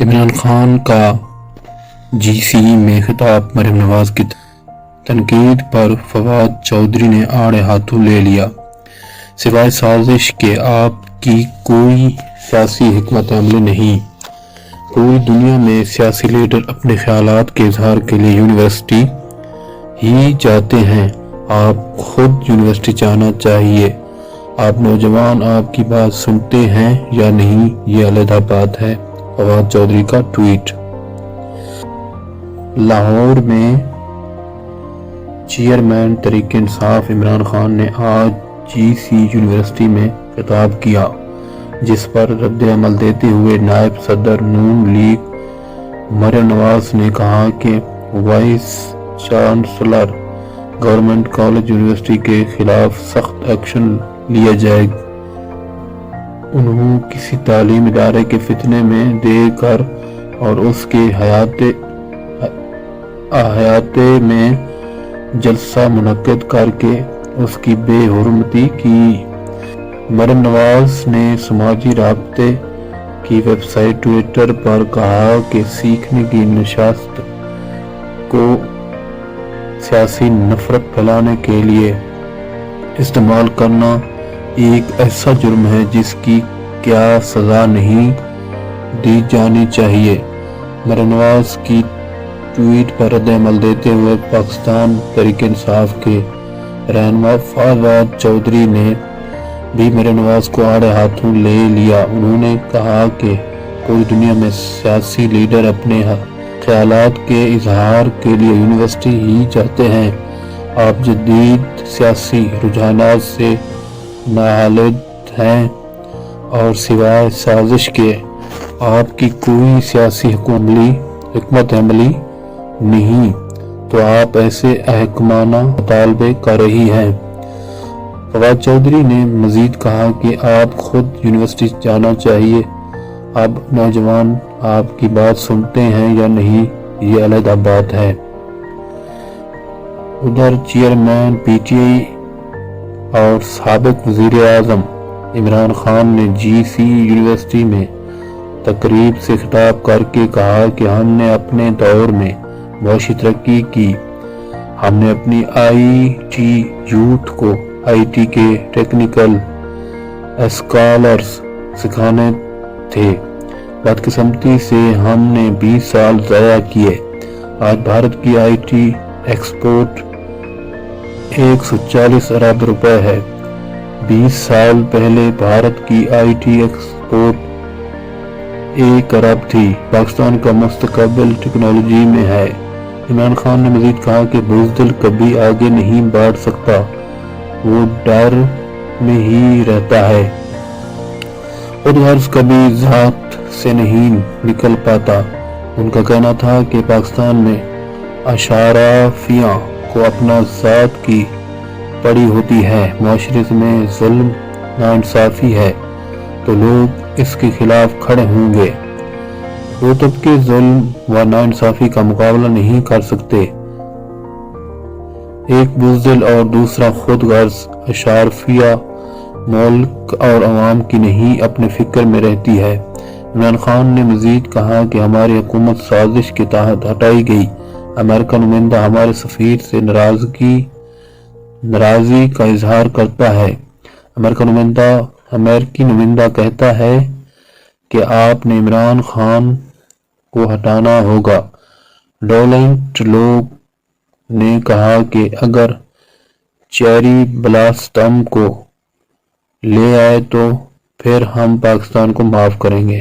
عمران خان کا جی سی میں خطاب مریم نواز کی تنقید پر فواد چودھری نے آڑے ہاتھوں لے لیا۔ سوائے سازش کے آپ کی کوئی سیاسی حکمت عملی نہیں۔ پوری دنیا میں سیاسی لیڈر اپنے خیالات کے اظہار کے لیے یونیورسٹی ہی جاتے ہیں، آپ خود یونیورسٹی جانا چاہیے۔ آپ نوجوان آپ کی بات سنتے ہیں یا نہیں یہ علیحدہ بات ہے۔ فواد چودھری کا ٹویٹ۔ لاہور میں چیئرمین تحریک انصاف عمران خان نے آج جی سی یونیورسٹی میں خطاب کیا، جس پر رد عمل دیتے ہوئے نائب صدر نون لیگ مریم نواز نے کہا کہ vice chancellor government college university کے خلاف سخت ایکشن لیا جائے گا۔ انہوں کسی تعلیم ادارے کے فتنے میں دے کر اور اس کے احاطے میں جلسہ منعقد کر کے اس کی بے حرمتی کی۔ مریم نواز نے سماجی رابطے کی ویب سائٹ ٹویٹر پر کہا کہ سیکھنے کی نشست کو سیاسی نفرت پھیلانے کے لیے استعمال کرنا ایک ایسا جرم ہے جس کی کیا سزا نہیں دی جانی چاہیے۔ مریم نواز کی ٹویٹ پر رد عمل دیتے ہوئے پاکستان تحریک انصاف کے رہنما فواد چودھری نے بھی مریم نواز کو آڑے ہاتھوں لے لیا۔ انہوں نے کہا کہ پوری دنیا میں سیاسی لیڈر اپنے خیالات کے اظہار کے لیے یونیورسٹی ہی جاتے ہیں، آپ جدید سیاسی رجحانات سے نااہل ہیں اور سوائے سازش کے آپ کی کوئی سیاسی حکمت عملی نہیں، تو آپ ایسے احمقانہ مطالبے کر رہی ہیں۔ فواد چودھری نے مزید کہا کہ آپ خود یونیورسٹی جانا چاہیے، اب نوجوان آپ کی بات سنتے ہیں یا نہیں یہ علیحدہ بات ہے۔ ادھر چیئرمین پی ٹی آئی اور سابق وزیر اعظم عمران خان نے جی سی یونیورسٹی میں تقریب سے خطاب کر کے کہا کہ ہم نے اپنے دور میں معاشی ترقی کی، ہم نے اپنی آئی ٹی یوتھ کو آئی ٹی کے ٹیکنیکل اسکالرز سکھانے تھے، بدقسمتی سے ہم نے 20 سال ضائع کیے۔ آج بھارت کی آئی ٹی ایکسپورٹ 140 ارب روپے ہے۔ 20 سال پہلے بھارت کی آئی ٹی ایکسپورٹ 1 ارب تھی۔ پاکستان کا مستقبل ٹیکنالوجی میں ہے۔ عمران خان نے مزید کہا کہ بزدل کبھی آگے نہیں بڑھ سکتا، وہ ڈر میں ہی رہتا ہے، خود غرض کبھی ذات سے نہیں نکل پاتا۔ ان کا کہنا تھا کہ پاکستان میں اشرافیہ کو اپنا ذات کی پڑی ہوتی ہے، معاشرے میں ظلم ناانصافی ہے تو لوگ اس کے خلاف کھڑے ہوں گے۔ دو طبقے ظلم و ناانصافی کا مقابلہ نہیں کر سکتے، ایک بزدل اور دوسرا خود غرض۔ اشرافیہ ملک اور عوام کی نہیں اپنے فکر میں رہتی ہے۔ عمران خان نے مزید کہا کہ ہماری حکومت سازش کے تحت ہٹائی گئی۔ امریکہ نمائندہ ہمارے سفیر سے ناراضی کا اظہار کرتا ہے۔ امریکی نمائندہ کہتا ہے کہ آپ نے عمران خان کو ہٹانا ہوگا۔ ڈونلڈ لوگ نے کہا کہ اگر چیری بلاسٹم کو لے آئے تو پھر ہم پاکستان کو معاف کریں گے۔